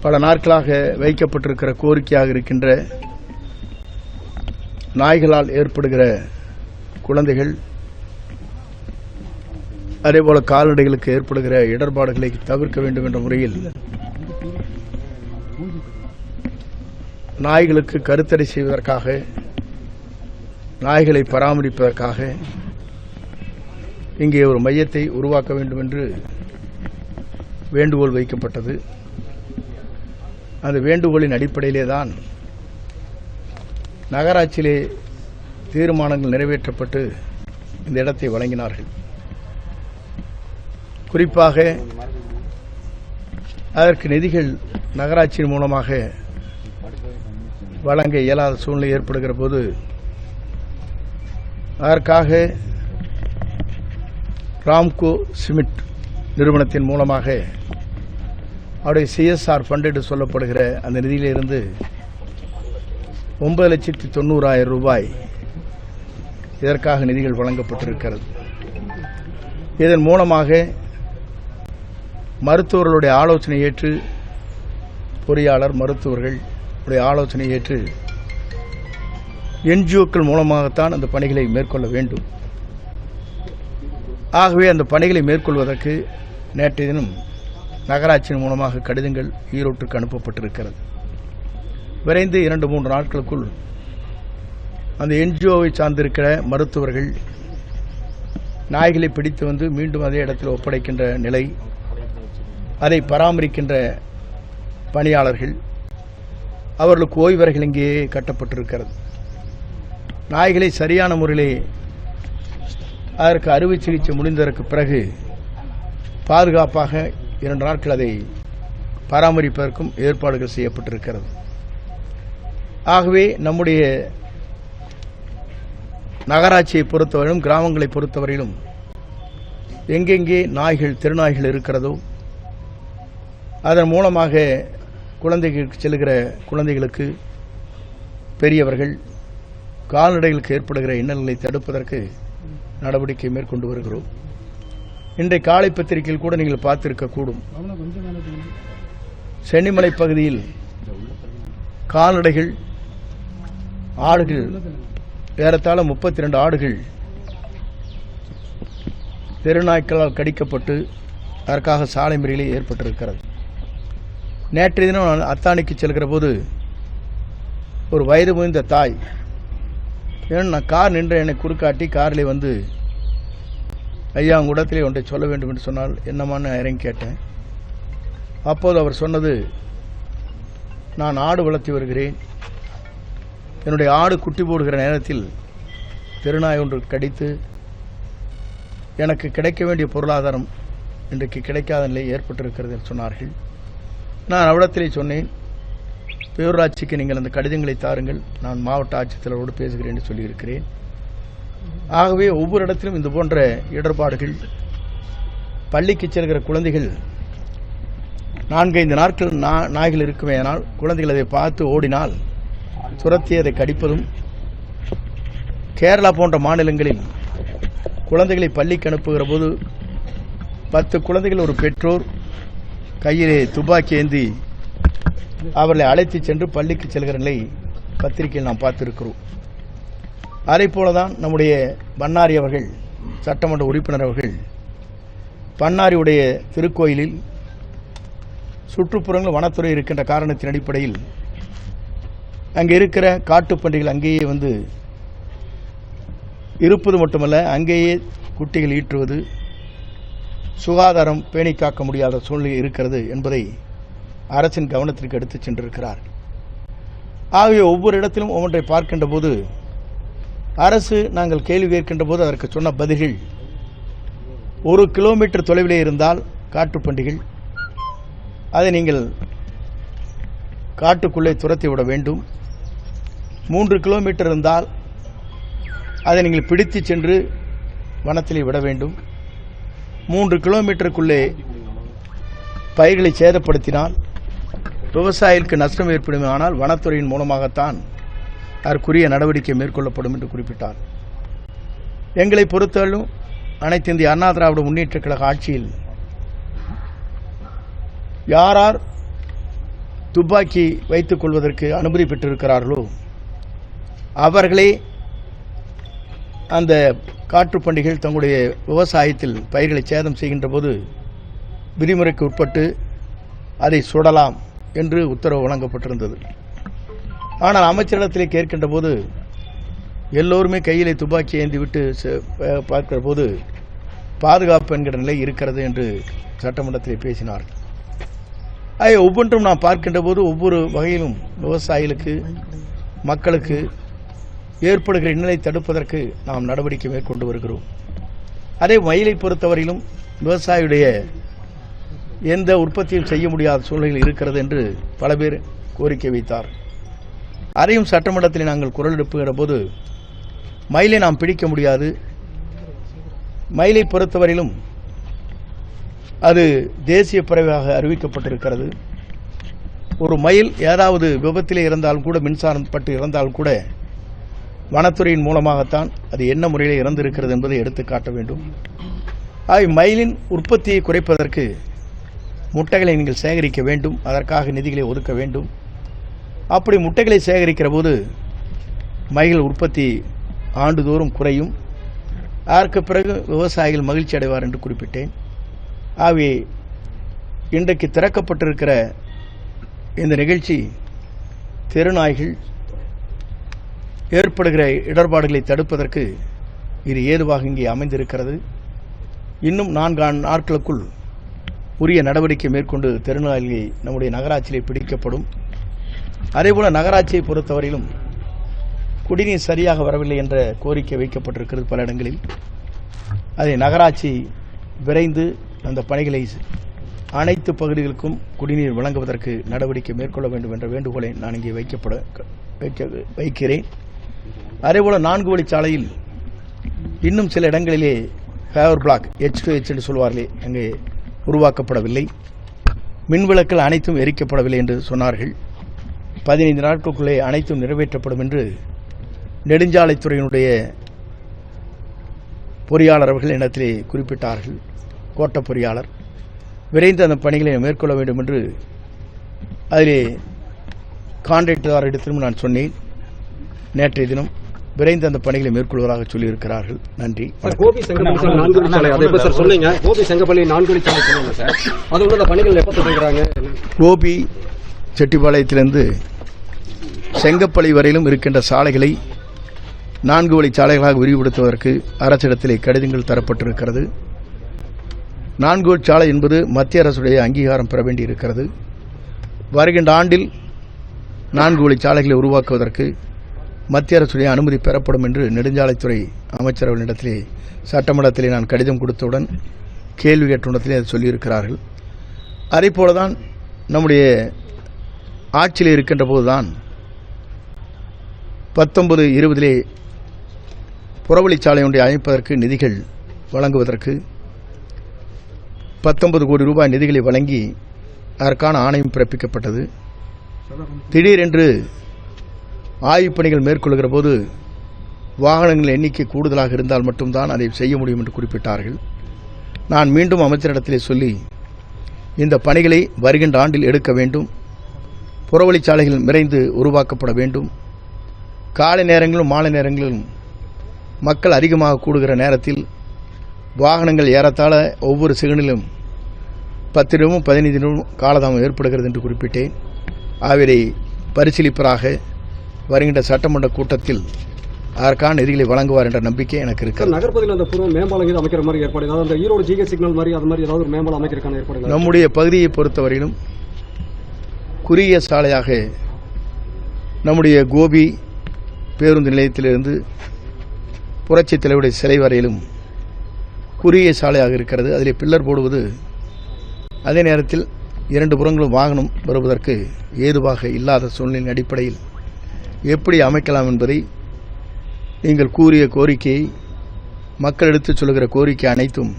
பல நாட்களாக வைக்கப்பட்டிருக்கிற கோரிக்கையாக இருக்கின்ற நாய்களால் ஏற்படுகிற குழந்தைகள் அதேபோல கால்நடைகளுக்கு ஏற்படுகிற இடர்பாடுகளை தவிர்க்க வேண்டும் என்ற முறையில் நாய்களுக்கு கருத்தடை செய்வதற்காக, நாய்களை பராமரிப்பதற்காக இங்கே ஒரு மையத்தை உருவாக்க வேண்டும் என்று வேண்டுகோள் வைக்கப்பட்டது. அந்த வேண்டுகோளின் அடிப்படையிலே தான் நகராட்சியிலே தீர்மானங்கள் நிறைவேற்றப்பட்டு இந்த இடத்தை வழங்கினார்கள். குறிப்பாக அதற்கு நிதிகள் நகராட்சியின் மூலமாக வழங்க இயலாத சூழ்நிலை ஏற்படுகிற போது அதற்காக ராம்கோ சிமெண்ட் நிறுவனத்தின் மூலமாக அவருடைய CSR ஃபண்ட் என்று சொல்லப்படுகிற அந்த நிதியிலிருந்து 9,90,000 ரூபாய் இதற்காக நிதிகள் வழங்கப்பட்டிருக்கிறது. இதன் மூலமாக மருத்துவர்களுடைய ஆலோசனை ஏற்று, பொறியாளர் மருத்துவர்கள் ஆலோசனை ஏற்று NGOக்கள் மூலமாகத்தான் அந்த பணிகளை மேற்கொள்ள வேண்டும். ஆகவே அந்த பணிகளை மேற்கொள்வதற்கு நேற்றைய தினம் நகராட்சியின் மூலமாக கடிதங்கள் ஈரோட்டுக்கு அனுப்பப்பட்டிருக்கிறது. விரைந்து 2-3 நாட்களுக்குள் அந்த NGOவை சார்ந்திருக்கிற மருத்துவர்கள் நாய்களை பிடித்து வந்து மீண்டும் அதே இடத்தில் ஒப்படைக்கின்ற நிலை, அதை பராமரிக்கின்ற பணியாளர்கள், அவர்களுக்கு ஓய்வறைகள் இங்கேயே கட்டப்பட்டிருக்கிறது. நாய்களை சரியான முறையிலே அதற்கு அறுவை சிகிச்சை முடிந்ததற்கு பிறகு பாதுகாப்பாக 2 நாட்கள் அதை பராமரிப்பதற்கும் ஏற்பாடுகள் செய்யப்பட்டிருக்கிறது. ஆகவே நம்முடைய நகராட்சியை பொறுத்தவரையிலும் கிராமங்களை பொறுத்தவரையிலும் எங்கெங்கே நாய்கள், தெருநாய்கள் இருக்கிறதோ அதன் மூலமாக குழந்தைகளுக்கு செல்கிற குழந்தைகளுக்கு, பெரியவர்கள், கால்நடைகளுக்கு ஏற்படுகிற இன்னல்களை தடுப்பதற்கு நடவடிக்கை மேற்கொண்டு வருகிறோம். இன்றைய காலை பத்திரிகையில் கூட நீங்கள் பார்த்திருக்கக்கூடும். சென்னிமலை பகுதியில் கால்நடைகள், ஆடுகள், ஏறத்தாழ 32 ஆடுகள் தெருநாய்க்களால் கடிக்கப்பட்டு அதற்காக சாலை மறியலே ஏற்பட்டிருக்கிறது. நேற்றைய தினம் அத்தானிக்கு செல்கிற போது ஒரு வயது முதிர்ந்த தாய், ஏன்னா நான் கார் நின்று என்னை குறுக்காட்டி காரில் வந்து, ஐயா உங்கள் இடத்திலே ஒன்றை சொல்ல வேண்டும் என்று சொன்னால் என்னமான்னு இறங்கி கேட்டேன். அப்போது அவர் சொன்னது, நான் ஆடு வளர்த்தி வருகிறேன், என்னுடைய ஆடு குட்டி போடுகிற நேரத்தில் தெருநாய் ஒன்று கடித்து எனக்கு கிடைக்க வேண்டிய பொருளாதாரம் இன்றைக்கு கிடைக்காத நிலை ஏற்பட்டிருக்கிறது என்று சொன்னார்கள். நான் அவ்விடத்திலே சொன்னேன், பேரூராட்சிக்கு நீங்கள் அந்த கடிதங்களை தாருங்கள், நான் மாவட்ட ஆட்சித்தலைவரோடு பேசுகிறேன் என்று சொல்லியிருக்கிறேன். ஆகவே ஒவ்வொரு இடத்திலும் இந்த போன்ற இடர்பாடுகள், பள்ளிக்கு செல்கிற குழந்தைகள் 4-5 நாட்கள் நாய்கள் இருக்குமே, ஆனால் குழந்தைகள் அதை பார்த்து ஓடினால் துரத்தி அதை கடிப்பதும், கேரளா போன்ற மாநிலங்களில் குழந்தைகளை பள்ளிக்கு அனுப்புகிற போது 10 குழந்தைகள் ஒரு பெற்றோர் கையிலே துப்பாக்கி ஏந்தி அவர்களை அழைத்து சென்று பள்ளிக்கு செல்கிற நிலை பத்திரிகையில் நாம் பார்த்திருக்கிறோம். அதே போலதான் நம்முடைய பண்ணாரி அவர்கள், சட்டமன்ற உறுப்பினர் அவர்கள், பண்ணாரியுடைய திருக்கோயிலில் சுற்றுப்புறங்கள் வனத்துறை இருக்கின்ற காரணத்தின் அடிப்படையில் அங்கே இருக்கிற காட்டுப்பன்றிகள் அங்கேயே வந்து இருப்பது மட்டுமல்ல, அங்கேயே குட்டிகள் ஈற்றுவது, சுகாதாரம் பேணி காக்க முடியாத சூழ்நிலை இருக்கிறது என்பதை அரசின் கவனத்திற்கு எடுத்துச் சென்றிருக்கிறார். ஆகவே ஒவ்வொரு இடத்திலும் ஒவ்வொன்றை பார்க்கின்ற போது அரசு நாங்கள் கேள்வி கேட்கின்ற போது அதற்கு சொன்ன பதில்கள், 1 கிலோமீட்டர் தொலைவிலே இருந்தால் காட்டுப்பன்றிகள், அதை நீங்கள் காட்டுக்குள்ளே துரத்தி விட வேண்டும். 3 கிலோமீட்டர் இருந்தால் அதை நீங்கள் பிடித்து சென்று வனத்திலே விட வேண்டும். 3 கிலோமீட்டருக்குள்ளே பயிர்களை சேதப்படுத்தினால் விவசாயிகளுக்கு நஷ்டம் ஏற்படும், ஆனால் வனத்துறையின் மூலமாகத்தான் அதற்குரிய நடவடிக்கை மேற்கொள்ளப்படும் என்று குறிப்பிட்டார். எங்களை பொறுத்தவரையும் அனைத்து இந்திய அண்ணா திராவிட முன்னேற்ற கழக ஆட்சியில் யார் துப்பாக்கி வைத்துக் கொள்வதற்கு அனுமதி பெற்றிருக்கிறார்களோ அவர்களே அந்த காட்டுப்பண்டிகள் தங்களுடைய விவசாயத்தில் பயிர்களை சேதம் செய்கின்ற போது விதிமுறைக்கு உட்பட்டு அதை சுடலாம் என்று உத்தரவு வழங்கப்பட்டிருந்தது. ஆனால் அமைச்சரிடத்திலே கேட்கின்ற போது எல்லோருமே கையிலே துப்பாக்கி ஏந்திவிட்டு பார்க்கிற போது பாதுகாப்பு என்கிற நிலை இருக்கிறது என்று சட்டமன்றத்திலே பேசினார்கள். ஒவ்வொன்றும் நாம் பார்க்கின்ற போது ஒவ்வொரு வகையிலும் விவசாயிகளுக்கு மக்களுக்கு ஏற்படுகிற இன்னலை தடுப்பதற்கு நாம் நடவடிக்கை மேற்கொண்டு வருகிறோம். அதே மயிலை பொறுத்தவரையிலும் விவசாயியுடைய எந்த உற்பத்தியும் செய்ய முடியாத சூழ்நிலையில் இருக்கிறது என்று பல பேர் கோரிக்கை வைத்தார். அதையும் சட்டமன்றத்தில் நாங்கள் குரல் எழுப்புகிற போது மயிலை நாம் பிடிக்க முடியாது, மயிலை பொறுத்தவரையிலும் அது தேசிய பறவையாக அறிவிக்கப்பட்டிருக்கிறது. ஒரு மயில் ஏதாவது விபத்திலே இறந்தாலும் கூட, மின்சாரம் பட்டு இறந்தாலும் கூட வனத்துறையின் மூலமாகத்தான் அது என்ன முறையில் இறந்திருக்கிறது என்பதை எடுத்து காட்ட வேண்டும். மயிலின் உற்பத்தியை குறைப்பதற்கு முட்டைகளை நீங்கள் சேகரிக்க வேண்டும், அதற்காக நிதிகளை ஒதுக்க வேண்டும். அப்படி முட்டைகளை சேகரிக்கிற போது மயில் உற்பத்தி ஆண்டுதோறும் குறையும். அதற்கு பிறகு விவசாயிகள் மகிழ்ச்சி அடைவார் என்று குறிப்பிட்டேன். ஆகவே இன்றைக்கு திறக்கப்பட்டிருக்கிற இந்த நிகழ்ச்சி தெருநாய்கள் ஏற்படுகிற இடர்பாடுகளை தடுப்பதற்கு இது ஏதுவாக இங்கே அமைந்திருக்கிறது. இன்னும் 4 நாட்களுக்குள் உரிய நடவடிக்கை மேற்கொண்டு தெருநாய்களை நம்முடைய நகராட்சியிலே பிடிக்கப்படும். அதேபோல நகராட்சியை பொறுத்தவரையிலும் குடிநீர் சரியாக வரவில்லை என்ற கோரிக்கை வைக்கப்பட்டிருக்கிறது பல இடங்களில். அதை நகராட்சி விரைந்து அந்த பணிகளை அனைத்து பகுதிகளுக்கும் குடிநீர் வழங்குவதற்கு நடவடிக்கை மேற்கொள்ள வேண்டும் என்ற வேண்டுகோளை நான் இங்கே வைக்கிறேன். அதேபோல 4 வழிச்சாலையில் இன்னும் சில இடங்களிலே ஃபேவர் பிளாக் H2H என்று சொல்வார்களே அங்கே உருவாக்கப்படவில்லை. மின்விளக்குகள் அனைத்தும் எரிக்கப்படவில்லை என்று சொன்னார்கள். 15 நாட்களுக்குள்ளே அனைத்தும் நிறைவேற்றப்படும் என்று நெடுஞ்சாலைத்துறையினுடைய பொறியாளர் அவர்கள் இடத்திலே குறிப்பிட்டார்கள். கோட்ட பொறியாளர் விரைந்து அந்த பணிகளை மேற்கொள்ள வேண்டும் என்று அதிலே கான்ட்ராக்டரிடத்திலும் நான் சொன்னேன். நேற்றைய தினம் விரைந்து அந்த பணிகளை மேற்கொள்வதாக சொல்லியிருக்கிறார்கள். நன்றி. கோபி செட்டிப்பாளையத்திலிருந்து செங்கப்பள்ளி வரையிலும் இருக்கின்ற சாலைகளை 4 வழி சாலைகளாக விரிவுபடுத்துவதற்கு அரசிடத்திலே கடிதங்கள் தரப்பட்டிருக்கிறது. 4 வழி சாலை என்பது மத்திய அரசுடைய அங்கீகாரம் பெற வேண்டியிருக்கிறது. வருகின்ற ஆண்டில் 4 வழி சாலைகளை உருவாக்குவதற்கு மத்திய அரசுடைய அனுமதி பெறப்படும் என்று நெடுஞ்சாலைத்துறை அமைச்சரவர்களிடத்திலே சட்டமன்றத்திலே நான் கடிதம் கொடுத்தவுடன் கேள்வி கேட்டுடத்திலே அதை சொல்லியிருக்கிறார்கள். அதே போலதான் நம்முடைய ஆட்சியில் இருக்கின்ற போதுதான் 19-20 புறவழிச்சாலை ஒன்றை அமைப்பதற்கு நிதிகள் வழங்குவதற்கு 19 கோடி ரூபாய் நிதிகளை வழங்கி அதற்கான ஆணையம் பிறப்பிக்கப்பட்டது. திடீரென்று ஆய்வுப் பணிகள் மேற்கொள்கிற போது வாகனங்கள் எண்ணிக்கை கூடுதலாக இருந்தால் மட்டும்தான் அதை செய்ய முடியும் என்று குறிப்பிட்டார்கள். நான் மீண்டும் அமைச்சரிடத்திலே சொல்லி இந்த பணிகளை வருகின்ற ஆண்டில் எடுக்க வேண்டும், புறவழிச்சாலைகள் விரைந்து உருவாக்கப்பட வேண்டும், காலை நேரங்களிலும் மாலை நேரங்களிலும் மக்கள் அதிகமாக கூடுகிற நேரத்தில் வாகனங்கள் ஏறத்தாழ ஒவ்வொரு செகண்டிலும் 10 நிமிடம் 15 நிமிடம் காலதாமம் ஏற்படுகிறது என்று குறிப்பிட்டேன். ஆகவே பரிசீலிப்பதாக வருகின்ற சட்டமன்ற கூட்டத்தில் அதற்கான நிதிகளை வழங்குவார் என்ற நம்பிக்கை எனக்கு இருக்கிறது. நகர்பகுதியில் அந்த புறம் மேம்பாலம் அமைக்கிற மாதிரி ஏற்பாடு, அதாவது அந்த ஈரோடு ஜிகே சிக்னல் மாதிரி அது மாதிரி ஏதாவது ஒரு மேம்பாலம் அமைக்கிறதுக்கான ஏற்பாடு நம்முடைய பகுதியை பொறுத்தவரையிலும் குறுகிய சாலையாக நம்முடைய கோபி பேருந்து நிலையத்திலிருந்து புரட்சித் தலைவருடைய சிலை வரையிலும் குறுகிய சாலையாக இருக்கிறது. அதிலே பில்லர் போடுவது அதே நேரத்தில் 2 புறங்களும் வாகனம் வருவதற்கு ஏதுவாக இல்லாத சூழ்நிலையின் அடிப்படையில் எப்படி அமைக்கலாம் என்பதை நீங்கள் கூறிய கோரிக்கையை மக்கள் எடுத்துச் சொல்கிற கோரிக்கை அனைத்தும்